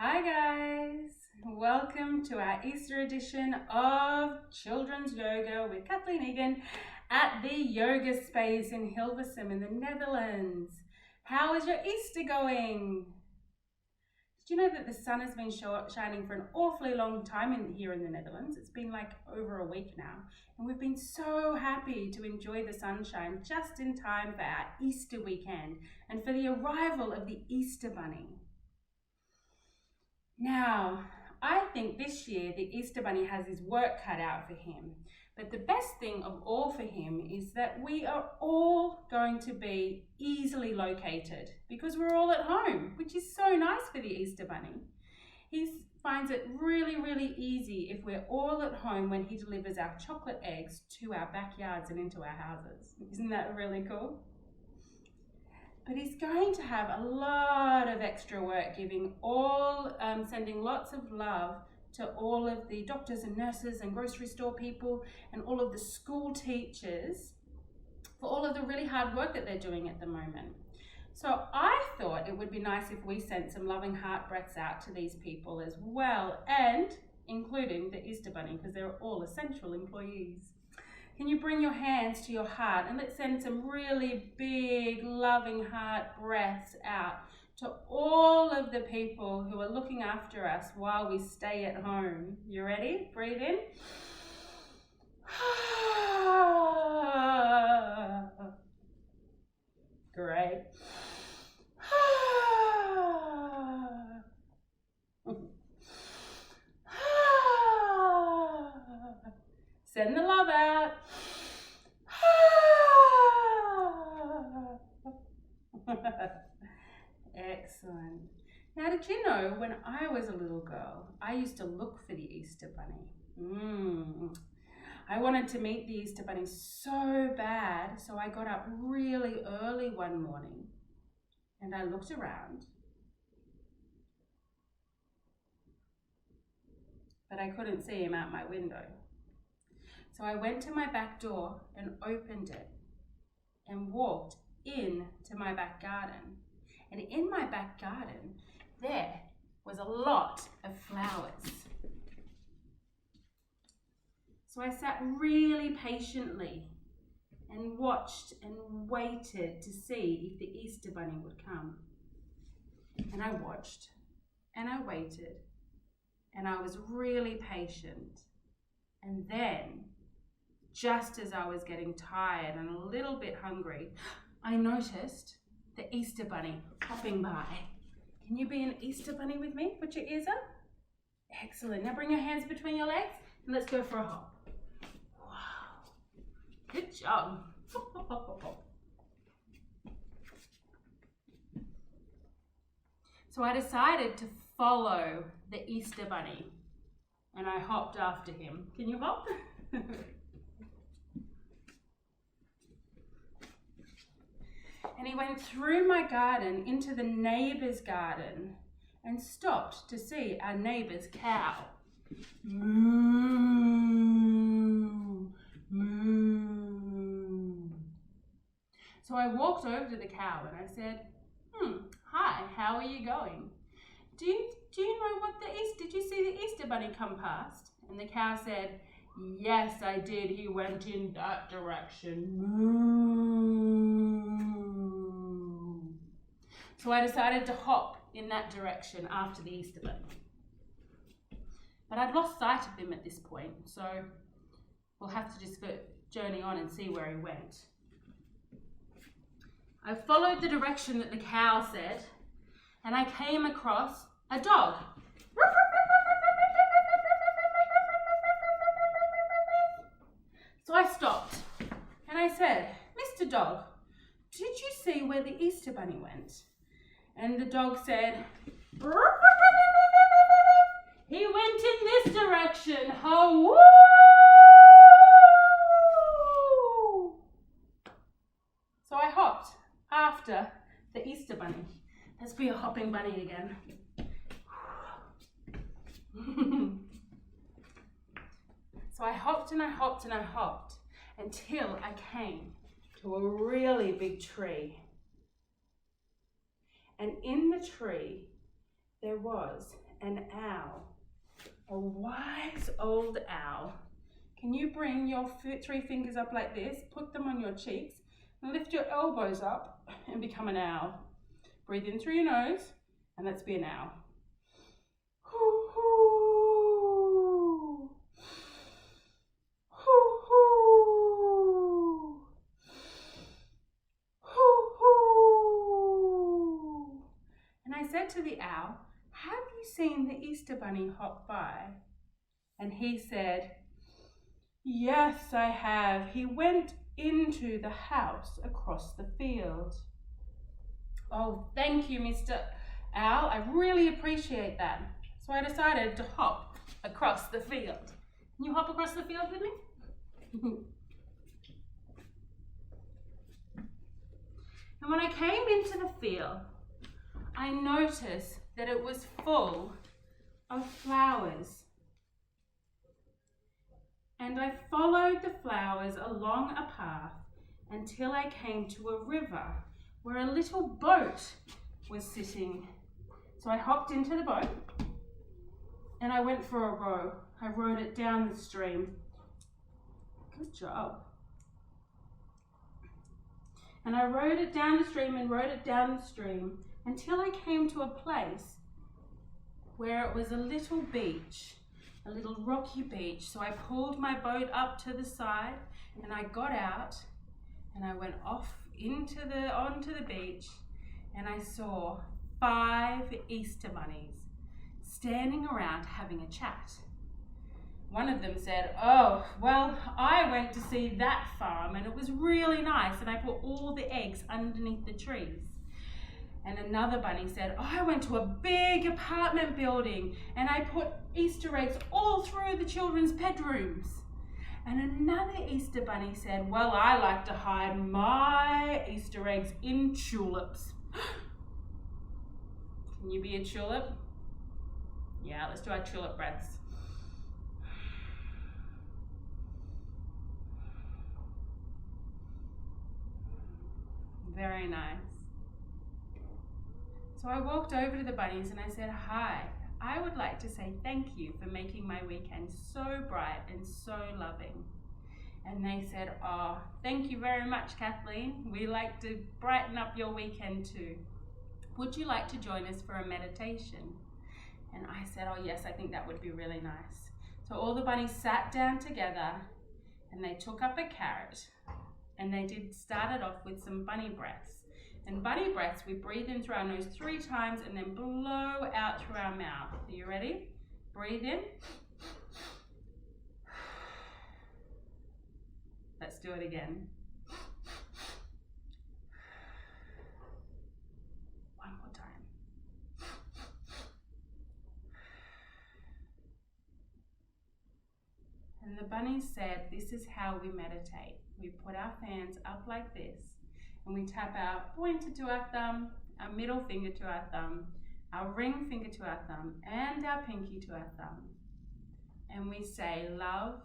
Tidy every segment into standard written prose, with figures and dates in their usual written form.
Hi guys, welcome to our Easter edition of Children's Yoga with Kathleen Egan at the Yoga Space in Hilversum in the Netherlands. How is your Easter going? Did you know that the sun has been shining for an awfully long time here in the Netherlands? It's been like over a week now, and we've been so happy to enjoy the sunshine just in time for our Easter weekend and for the arrival of the Easter Bunny. Now, I think this year the Easter Bunny has his work cut out for him. But the best thing of all for him is that we are all going to be easily located because we're all at home, which is so nice for the Easter Bunny. He finds it really easy if we're all at home when he delivers our chocolate eggs to our backyards and into our houses. Isn't that really cool? But he's going to have a lot of extra work sending lots of love to all of the doctors and nurses and grocery store people and all of the school teachers for all of the really hard work that they're doing at the moment. So I thought it would be nice if we sent some loving heart breaths out to these people as well, and including the Easter Bunny, because they're all essential employees. Can you bring your hands to your heart and let's send some really big, loving heart breaths out to all of the people who are looking after us while we stay at home. You ready? Breathe in. Great. Send the love out. Excellent. Now, did you know when I was a little girl, I used to look for the Easter Bunny. I wanted to meet the Easter Bunny so bad, so I got up really early one morning and I looked around, but I couldn't see him out my window. So I went to my back door and opened it and walked into my back garden. And in my back garden, there was a lot of flowers. So I sat really patiently and watched and waited to see if the Easter Bunny would come. And I watched and I waited and I was really patient. And then, just as I was getting tired and a little bit hungry, I noticed the Easter Bunny hopping by. Can you be an Easter Bunny with me? Put your ears up. Excellent. Now bring your hands between your legs and let's go for a hop. Wow. Good job. So I decided to follow the Easter Bunny and I hopped after him. Can you hop? And he went through my garden into the neighbor's garden and stopped to see our neighbor's cow. Moo, moo. So I walked over to the cow and I said, hi, how are you going? Do you know did you see the Easter Bunny come past? And the cow said, yes, I did. He went in that direction. Moo. So I decided to hop in that direction after the Easter Bunny. But I'd lost sight of him at this point, so we'll have to just journey on and see where he went. I followed the direction that the cow said, and I came across a dog. So I stopped and I said, Mr. Dog, did you see where the Easter Bunny went? And the dog said, he went in this direction. Oh, woo! So I hopped after the Easter Bunny. Let's be a hopping bunny again. So I hopped and I hopped and I hopped until I came to a really big tree. And in the tree, there was an owl, a wise old owl. Can you bring your 3 fingers up like this, put them on your cheeks, and lift your elbows up and become an owl. Breathe in through your nose, and let's be an owl. Hoo, hoo. Hoo, hoo. Hoo, hoo. And I said to the owl, have you seen the Easter Bunny hop by? And he said, yes, I have. He went into the house across the field. Oh, thank you, Mr. Owl. I really appreciate that. So I decided to hop across the field. Can you hop across the field with me? And when I came into the field, I noticed that it was full of flowers. And I followed the flowers along a path until I came to a river where a little boat was sitting. So I hopped into the boat and I went for a row. I rowed it down the stream. Good job. And I rowed it down the stream and rowed it down the stream until I came to a place where it was a little beach, a little rocky beach. So I pulled my boat up to the side and I got out and I went off onto the beach, and I saw 5 Easter bunnies standing around having a chat. One of them said, oh, well, I went to see that farm and it was really nice and I put all the eggs underneath the trees. And another bunny said, oh, I went to a big apartment building and I put Easter eggs all through the children's bedrooms. And another Easter bunny said, well, I like to hide my Easter eggs in tulips. Can you be a tulip? Yeah, let's do our tulip breaths. Very nice. So I walked over to the bunnies and I said, hi, I would like to say thank you for making my weekend so bright and so loving. And they said, oh, thank you very much, Kathleen. We like to brighten up your weekend too. Would you like to join us for a meditation? And I said, oh yes, I think that would be really nice. So all the bunnies sat down together and they took up a carrot and they started off with some bunny breaths. And bunny breaths, we breathe in through our nose 3 times and then blow out through our mouth. Are you ready? Breathe in. Let's do it again. One more time. And the bunnies said, this is how we meditate. We put our hands up like this and we tap our pointer to our thumb, our middle finger to our thumb, our ring finger to our thumb, and our pinky to our thumb. And we say, love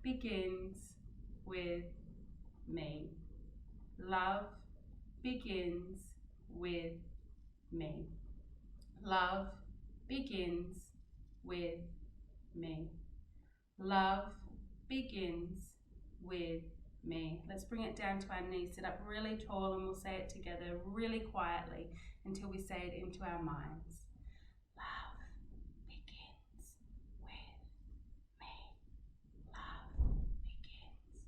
begins with me. Love begins with me. Love begins with me. Love begins with me. Let's bring it down to our knees. Sit up really tall and we'll say it together really quietly until we say it into our minds. Love begins with me. Love begins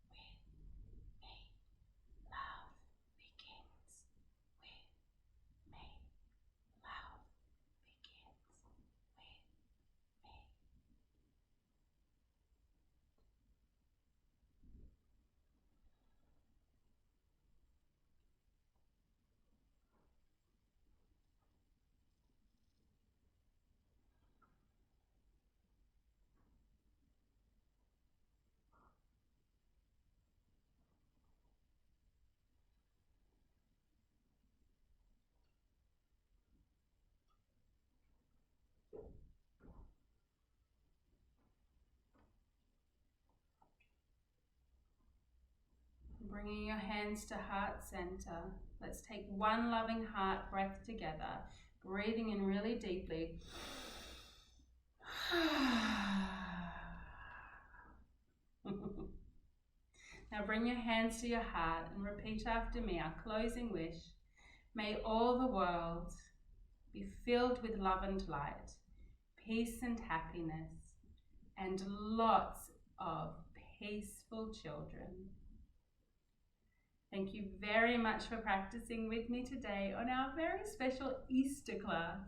with me. Love begins with me. Love begins with me. Bringing your hands to heart center. Let's take one loving heart breath together. Breathing in really deeply. Now bring your hands to your heart and repeat after me our closing wish. May all the world be filled with love and light, peace and happiness, and lots of peaceful children. Thank you very much for practicing with me today on our very special Easter class.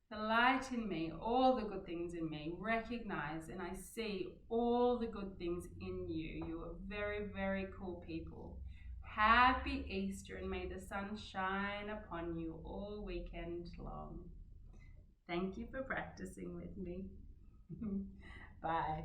The light in me, all the good things in me, recognize and I see all the good things in you. You are very, very cool people. Happy Easter, and may the sun shine upon you all weekend long. Thank you for practicing with me. Bye.